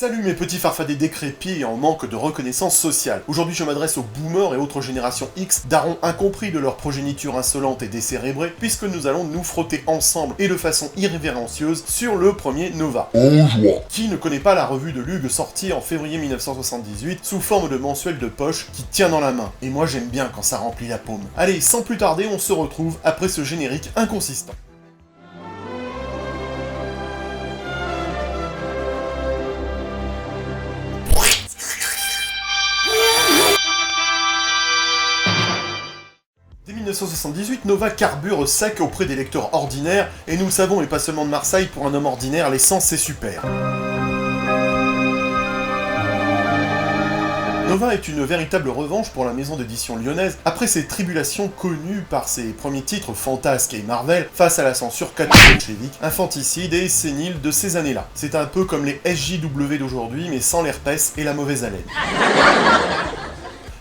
Salut mes petits farfadets décrépits et en manque de reconnaissance sociale. Aujourd'hui je m'adresse aux boomers et autres générations X, darons incompris de leur progéniture insolente et décérébrée, puisque nous allons nous frotter ensemble et de façon irrévérencieuse sur le premier Nova. En joie. Qui ne connaît pas la revue de Lug sortie en février 1978 sous forme de mensuel de poche qui tient dans la main. Et moi j'aime bien quand ça remplit la paume. Allez, sans plus tarder, on se retrouve après ce générique inconsistant. Dès 1978, Nova carbure sec auprès des lecteurs ordinaires, et nous le savons, et pas seulement de Marseille, pour un homme ordinaire, l'essence c'est super. Nova est une véritable revanche pour la maison d'édition lyonnaise, après ses tribulations connues par ses premiers titres fantasques et Marvel, face à la censure catholique, infanticide et sénile de ces années-là. C'est un peu comme les SJW d'aujourd'hui, mais sans l'herpès et la mauvaise haleine.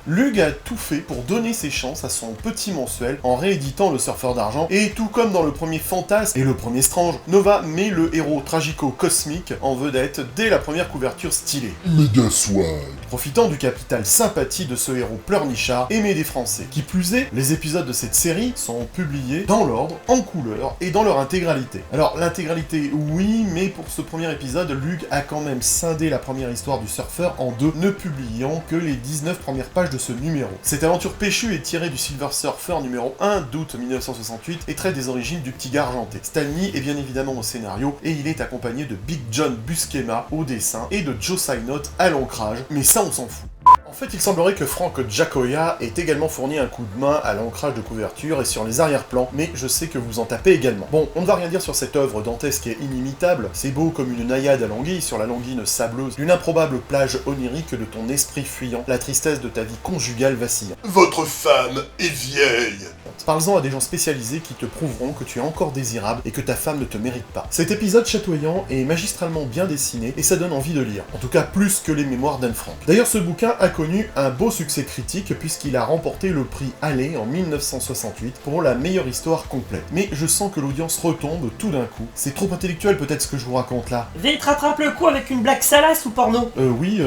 Lug a tout fait pour donner ses chances à son petit mensuel en rééditant le Surfeur d'Argent, et tout comme dans le premier Fantasme et le premier Strange, Nova met le héros tragico-cosmique en vedette dès la première couverture stylée. Méga swag. Profitant du capital sympathie de ce héros pleurnichard aimé des Français. Qui plus est, les épisodes de cette série sont publiés dans l'ordre, en couleur et dans leur intégralité. Alors l'intégralité oui, mais pour ce premier épisode, Lug a quand même scindé la première histoire du surfeur en deux, ne publiant que les 19 premières pages de ce numéro. Cette aventure péchue est tirée du Silver Surfer numéro 1 d'août 1968 et traite des origines du petit gars argenté. Stan Lee est bien évidemment au scénario et il est accompagné de Big John Buscema au dessin et de Joe Signott à l'ancrage, mais ça on s'en fout. En fait, il semblerait que Frank Giacoia ait également fourni un coup de main à l'ancrage de couverture et sur les arrière-plans, mais je sais que vous en tapez également. Bon, on ne va rien dire sur cette œuvre dantesque et inimitable, c'est beau comme une naïade à l'anguille sur la languine sableuse d'une improbable plage onirique de ton esprit fuyant, la tristesse de ta vie conjugale vacillante. Votre femme est vieille. Parle-en à des gens spécialisés qui te prouveront que tu es encore désirable et que ta femme ne te mérite pas. Cet épisode chatoyant est magistralement bien dessiné et ça donne envie de lire, en tout cas plus que les mémoires d'Anne Frank. D'ailleurs, ce bouquin a connu un beau succès critique puisqu'il a remporté le prix Allais en 1968 pour la meilleure histoire complète. Mais je sens que l'audience retombe tout d'un coup. C'est trop intellectuel peut-être ce que je vous raconte là. Vite, rattrape le coup avec une blague salace ou porno. Oui,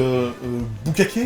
Boucaquet.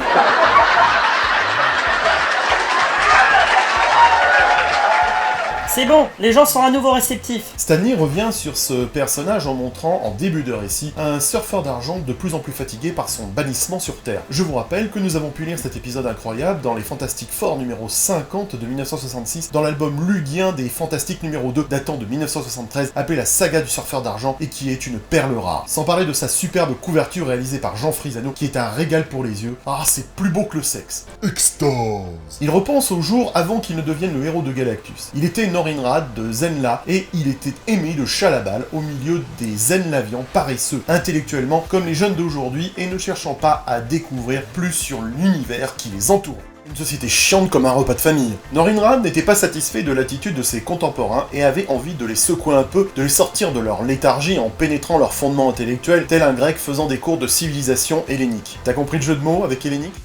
C'est bon, les gens sont à nouveau réceptifs. Stanley revient sur ce personnage en montrant, en début de récit, un surfeur d'argent de plus en plus fatigué par son bannissement sur Terre. Je vous rappelle que nous avons pu lire cet épisode incroyable dans les Fantastic Four numéro 50 de 1966, dans l'album lugien des Fantastiques numéro 2 datant de 1973, appelé la saga du surfeur d'argent et qui est une perle rare. Sans parler de sa superbe couverture réalisée par Jean Frisano, qui est un régal pour les yeux. Ah, c'est plus beau que le sexe. Extase. Il repense au jour avant qu'il ne devienne le héros de Galactus. Il était Norinrad de Zenla et il était aimé de Chalabal au milieu des Zenlavians paresseux, intellectuellement comme les jeunes d'aujourd'hui et ne cherchant pas à découvrir plus sur l'univers qui les entourait. Une société chiante comme un repas de famille. Norinrad n'était pas satisfait de l'attitude de ses contemporains et avait envie de les secouer un peu, de les sortir de leur léthargie en pénétrant leurs fondements intellectuels, tel un grec faisant des cours de civilisation hellénique. T'as compris le jeu de mots avec hellénique ?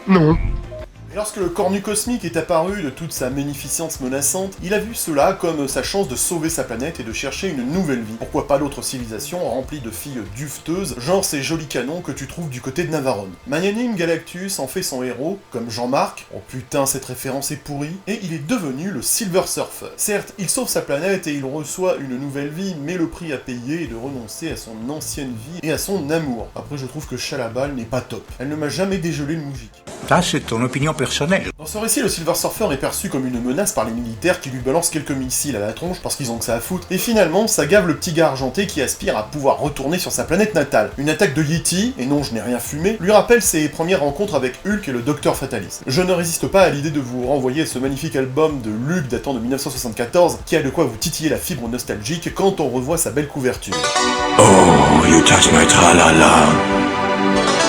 Non. Et lorsque le cornu cosmique est apparu de toute sa magnificence menaçante, il a vu cela comme sa chance de sauver sa planète et de chercher une nouvelle vie. Pourquoi pas d'autres civilisations remplies de filles duveteuses, genre ces jolis canons que tu trouves du côté de Navarone. Magnanime Galactus en fait son héros, comme Jean-Marc, oh putain cette référence est pourrie, et il est devenu le Silver Surfer. Certes, il sauve sa planète et il reçoit une nouvelle vie, mais le prix à payer est de renoncer à son ancienne vie et à son amour. Après je trouve que Chalabal n'est pas top. Elle ne m'a jamais dégelé le moujik. Ça, c'est ton opinion personnelle. Dans ce récit, le Silver Surfer est perçu comme une menace par les militaires qui lui balancent quelques missiles à la tronche parce qu'ils ont que ça à foutre, et finalement, ça gave le petit gars argenté qui aspire à pouvoir retourner sur sa planète natale. Une attaque de Yeti, et non je n'ai rien fumé, lui rappelle ses premières rencontres avec Hulk et le Docteur Fataliste. Je ne résiste pas à l'idée de vous renvoyer à ce magnifique album de Lug datant de 1974, qui a de quoi vous titiller la fibre nostalgique quand on revoit sa belle couverture. Oh, you touch my tra-la-la.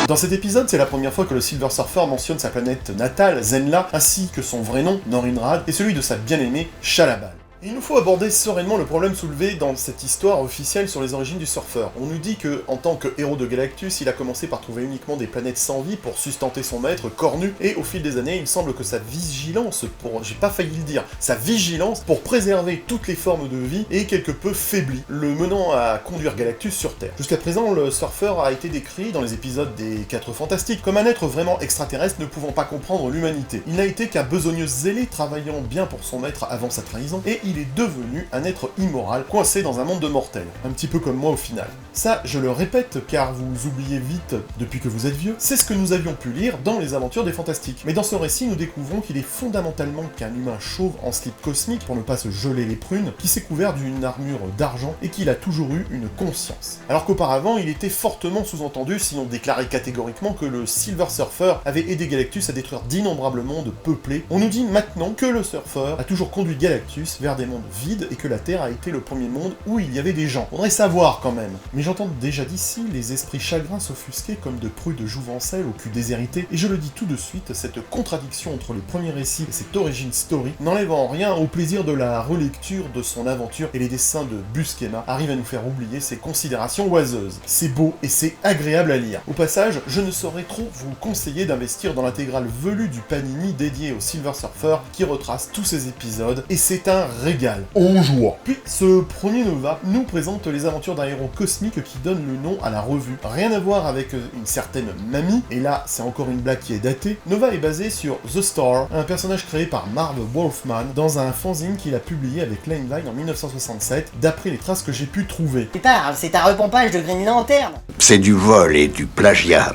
Dans cet épisode, c'est la première fois que le Silver Surfer mentionne sa planète natale, Zenla, ainsi que son vrai nom, Norinrad, et celui de sa bien-aimée, Chalabal. Il nous faut aborder sereinement le problème soulevé dans cette histoire officielle sur les origines du surfeur. On nous dit que, en tant que héros de Galactus, il a commencé par trouver uniquement des planètes sans vie pour sustenter son maître, Cornu, et au fil des années, il semble que sa vigilance, j'ai pas failli le dire, sa vigilance pour préserver toutes les formes de vie est quelque peu faiblie, le menant à conduire Galactus sur Terre. Jusqu'à présent, le surfeur a été décrit dans les épisodes des 4 Fantastiques comme un être vraiment extraterrestre ne pouvant pas comprendre l'humanité. Il n'a été qu'un besogneux zélé travaillant bien pour son maître avant sa trahison, et il est devenu un être immoral, coincé dans un monde de mortels. Un petit peu comme moi au final. Ça, je le répète, car vous oubliez vite depuis que vous êtes vieux, c'est ce que nous avions pu lire dans les aventures des Fantastiques. Mais dans ce récit, nous découvrons qu'il est fondamentalement qu'un humain chauve en slip cosmique, pour ne pas se geler les prunes, qui s'est couvert d'une armure d'argent et qu'il a toujours eu une conscience. Alors qu'auparavant, il était fortement sous-entendu, sinon déclaré catégoriquement, que le Silver Surfer avait aidé Galactus à détruire d'innombrables mondes peuplés. On nous dit maintenant que le surfeur a toujours conduit Galactus vers des mondes vides et que la Terre a été le premier monde où il y avait des gens. Faudrait savoir quand même. Mais j'entends déjà d'ici les esprits chagrins s'offusquer comme de prudes jouvencelles au cul déshérité, et je le dis tout de suite, cette contradiction entre les premiers récits et cette origin story n'enlève en rien au plaisir de la relecture de son aventure, et les dessins de Buscema arrivent à nous faire oublier ses considérations oiseuses. C'est beau et c'est agréable à lire. Au passage, je ne saurais trop vous conseiller d'investir dans l'intégrale velue du Panini dédié au Silver Surfer qui retrace tous ces épisodes, et c'est un régal. En joie. Puis, ce premier Nova nous présente les aventures d'un héros cosmique qui donne le nom à la revue. Rien à voir avec une certaine Mamie, et là, c'est encore une blague qui est datée. Nova est basé sur The Star, un personnage créé par Marv Wolfman dans un fanzine qu'il a publié avec Limelight en 1967, d'après les traces que j'ai pu trouver. Putain, c'est un repompage de Green Lantern. C'est du vol et du plagiat.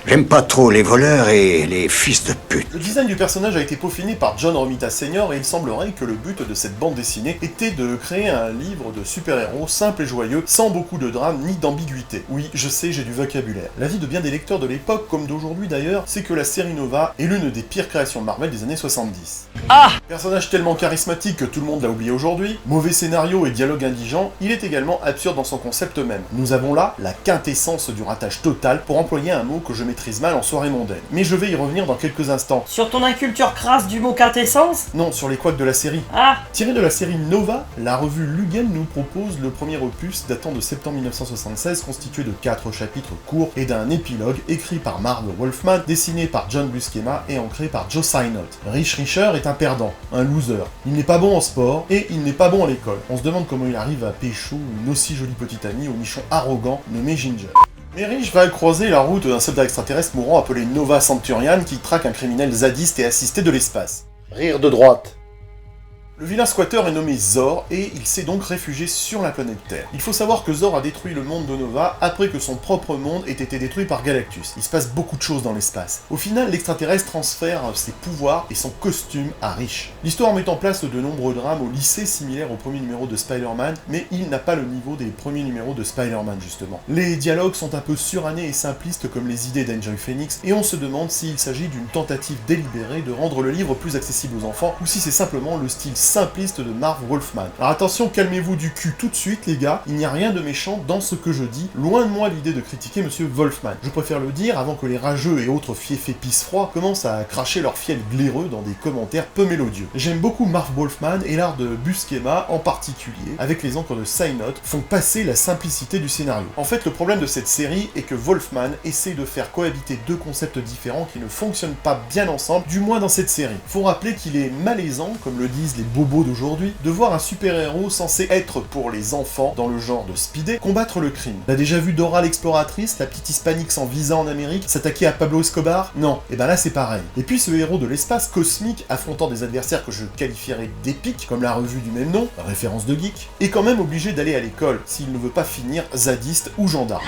J'aime pas trop les voleurs et les fils de pute. Le design du personnage a été peaufiné par John Romita Sr. et il semblerait que le but de cette bande dessinée était de créer un livre de super-héros simple et joyeux, sans beaucoup de drame ni d'ambiguïté. Oui, je sais, j'ai du vocabulaire. L'avis de bien des lecteurs de l'époque, comme d'aujourd'hui d'ailleurs, c'est que la série Nova est l'une des pires créations de Marvel des années 70. Personnage tellement charismatique que tout le monde l'a oublié aujourd'hui, mauvais scénario et dialogue indigent, il est également absurde dans son concept même. Nous avons là la quintessence du ratage total, pour employer un mot que je maîtrise mal en soirée mondaine. Mais je vais y revenir dans quelques instants. Sur ton inculture crasse du mot quintessence? Non, sur les couacs de la série. Ah, Tiré de la série Nova, la revue Lugen nous propose le premier opus datant de septembre 1976, constitué de 4 chapitres courts et d'un épilogue écrit par Marv Wolfman, dessiné par John Buscema et ancré par Joe Signott. Rich Richer est un perdant, un loser. Il n'est pas bon en sport et il n'est pas bon à l'école. On se demande comment il arrive à pécho une aussi jolie petite amie au nichon arrogant nommé Ginger. Mais Rich va croiser la route d'un soldat extraterrestre mourant appelé Nova Centurion qui traque un criminel zadiste et assisté de l'espace. Rire de droite. Le vilain squatter est nommé Zor, et il s'est donc réfugié sur la planète Terre. Il faut savoir que Zor a détruit le monde de Nova après que son propre monde ait été détruit par Galactus. Il se passe beaucoup de choses dans l'espace. Au final, l'extraterrestre transfère ses pouvoirs et son costume à Rich. L'histoire met en place de nombreux drames au lycée similaires au premier numéro de Spider-Man, mais il n'a pas le niveau des premiers numéros de Spider-Man justement. Les dialogues sont un peu surannés et simplistes comme les idées d'Enjoy Phoenix, et on se demande s'il s'agit d'une tentative délibérée de rendre le livre plus accessible aux enfants, ou si c'est simplement le style simpliste de Marv Wolfman. Alors attention, calmez-vous du cul tout de suite les gars, il n'y a rien de méchant dans ce que je dis, loin de moi l'idée de critiquer Monsieur Wolfman. Je préfère le dire avant que les rageux et autres fiefs pisse-froids commencent à cracher leur fiel glaireux dans des commentaires peu mélodieux. J'aime beaucoup Marv Wolfman et l'art de Buscema en particulier, avec les encres de Signott, font passer la simplicité du scénario. En fait, le problème de cette série est que Wolfman essaie de faire cohabiter deux concepts différents qui ne fonctionnent pas bien ensemble, du moins dans cette série. Faut rappeler qu'il est malaisant, comme le disent les bobos d'aujourd'hui, de voir un super-héros censé être pour les enfants, dans le genre de Speedy, combattre le crime. T'as déjà vu Dora l'exploratrice, la petite hispanique sans visa en Amérique, s'attaquer à Pablo Escobar? Non. Et ben là c'est pareil. Et puis ce héros de l'espace cosmique, affrontant des adversaires que je qualifierais d'épiques, comme la revue du même nom, référence de geek, est quand même obligé d'aller à l'école, s'il ne veut pas finir zadiste ou gendarme.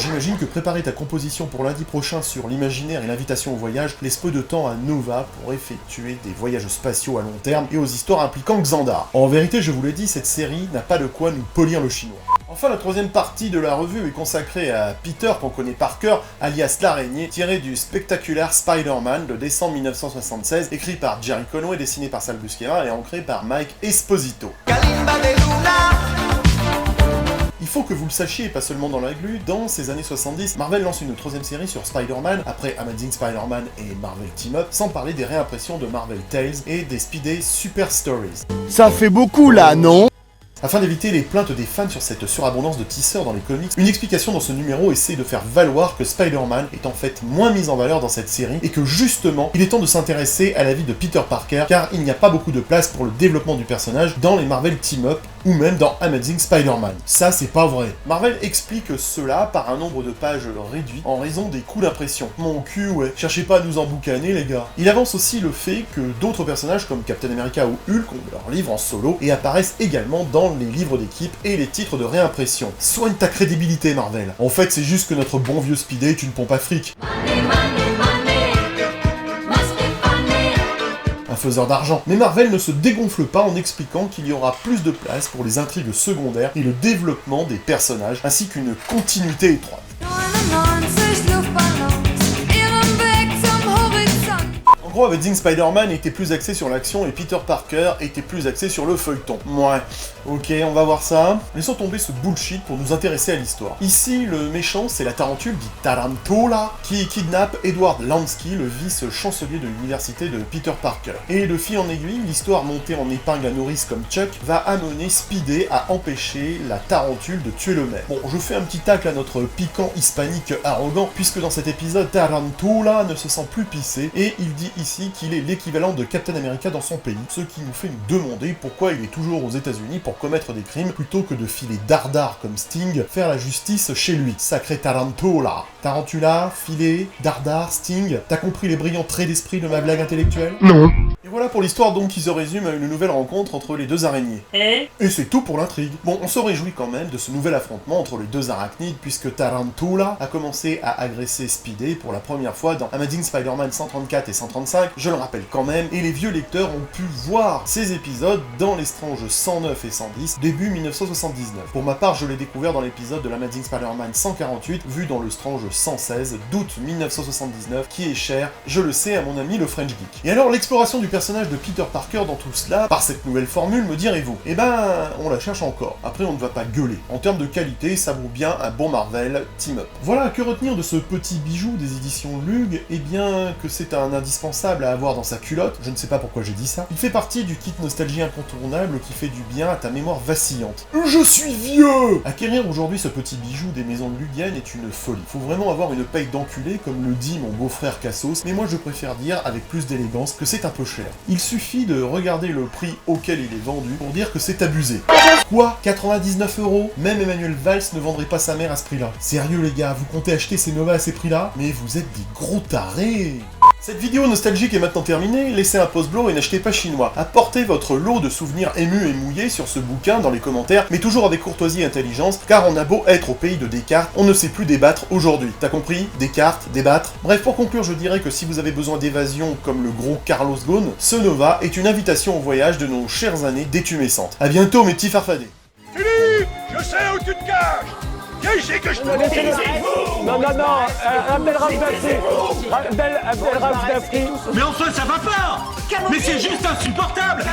J'imagine que préparer ta composition pour lundi prochain sur l'imaginaire et l'invitation au voyage laisse peu de temps à Nova pour effectuer des voyages spatiaux à long terme et aux histoires impliquant Xandar. En vérité, je vous l'ai dit, cette série n'a pas de quoi nous polir le chinois. Enfin, la troisième partie de la revue est consacrée à Peter, qu'on connaît par cœur, alias l'araignée, tiré du spectaculaire Spider-Man de décembre 1976, écrit par Jerry Conway, dessiné par Sal Buscema et ancré par Mike Esposito. Il faut que vous le sachiez, pas seulement dans la glu, dans ces années 70, Marvel lance une troisième série sur Spider-Man, après Amazing Spider-Man et Marvel Team Up, sans parler des réimpressions de Marvel Tales et des Speedy Super Stories. Ça fait beaucoup là, non? Afin d'éviter les plaintes des fans sur cette surabondance de teasers dans les comics, une explication dans ce numéro essaie de faire valoir que Spider-Man est en fait moins mis en valeur dans cette série et que justement, il est temps de s'intéresser à la vie de Peter Parker car il n'y a pas beaucoup de place pour le développement du personnage dans les Marvel Team Up ou même dans Amazing Spider-Man. Ça, c'est pas vrai. Marvel explique cela par un nombre de pages réduit en raison des coûts d'impression. Mon cul, ouais. Cherchez pas à nous emboucaner, les gars. Il avance aussi le fait que d'autres personnages comme Captain America ou Hulk ont leur livre en solo et apparaissent également dans les livres d'équipe et les titres de réimpression. Soigne ta crédibilité, Marvel. En fait, c'est juste que notre bon vieux Spidey est une pompe à fric. Un faiseur d'argent. Mais Marvel ne se dégonfle pas en expliquant qu'il y aura plus de place pour les intrigues secondaires et le développement des personnages, ainsi qu'une continuité étroite. En gros, Amazing Spider-Man était plus axé sur l'action et Peter Parker était plus axé sur le feuilleton. Ouais, ok, on va voir ça. Laissons tomber ce bullshit pour nous intéresser à l'histoire. Ici, le méchant, c'est la tarentule dit Tarantula, qui kidnappe Edward Lansky, le vice-chancelier de l'université de Peter Parker. Et de fil en aiguille, l'histoire montée en épingle à nourrice comme Chuck va amener Spidey à empêcher la tarentule de tuer le maire. Bon, je fais un petit tacle à notre piquant hispanique arrogant, puisque dans cet épisode, Tarantula ne se sent plus pissé, et il dit ici qu'il est l'équivalent de Captain America dans son pays, ce qui nous fait nous demander pourquoi il est toujours aux États-Unis pour commettre des crimes plutôt que de filer dardard comme Sting faire la justice chez lui. Sacré Tarantula. Tarantula, filet, dardard, Sting, t'as compris les brillants traits d'esprit de ma blague intellectuelle? Non. Et voilà pour l'histoire donc qui se résume à une nouvelle rencontre entre les deux araignées. Et c'est tout pour l'intrigue. Bon, on se réjouit quand même de ce nouvel affrontement entre les deux arachnides puisque Tarantula a commencé à agresser Spidey pour la première fois dans Amazing Spider-Man 134 et 135, je le rappelle quand même, et les vieux lecteurs ont pu voir ces épisodes dans les Strange 109 et 110, début 1979. Pour ma part, je l'ai découvert dans l'épisode de l'Amazing Spider-Man 148, vu dans le Strange 116 d'août 1979, qui est cher, je le sais, à mon ami le French Geek. Et alors, l'exploration du personnage de Peter Parker dans tout cela, par cette nouvelle formule, me direz-vous? Eh ben, on la cherche encore. Après, on ne va pas gueuler. En termes de qualité, ça vaut bien un bon Marvel Team Up. Voilà, que retenir de ce petit bijou des éditions Lug? Eh bien, que c'est un indispensable à avoir dans sa culotte, je ne sais pas pourquoi j'ai dit ça. Il fait partie du kit nostalgie incontournable qui fait du bien à ta mémoire vacillante. Je suis vieux! Acquérir aujourd'hui ce petit bijou des maisons lugiennes est une folie. Faut vraiment avoir une paye d'enculé, comme le dit mon beau-frère Cassos, mais moi je préfère dire avec plus d'élégance que c'est un peu cher. Il suffit de regarder le prix auquel il est vendu pour dire que c'est abusé. Quoi? 99 €? Même Emmanuel Valls ne vendrait pas sa mère à ce prix-là. Sérieux les gars, vous comptez acheter ces Nova à ces prix-là? Mais vous êtes des gros tarés! Cette vidéo nostalgique est maintenant terminée, laissez un pouce bleu et n'achetez pas chinois. Apportez votre lot de souvenirs émus et mouillés sur ce bouquin dans les commentaires, mais toujours avec courtoisie et intelligence, car on a beau être au pays de Descartes, on ne sait plus débattre aujourd'hui. T'as compris? Descartes, débattre. Bref, pour conclure, je dirais que si vous avez besoin d'évasion comme le gros Carlos Ghosn, ce Nova est une invitation au voyage de nos chères années détumescentes. A bientôt mes petits farfadets. Philippe, je sais où tu te caches. Viens ici que je te Non, Abdel Rauf Dafri. Mais enfin, ça va pas. Mais c'est juste insupportable.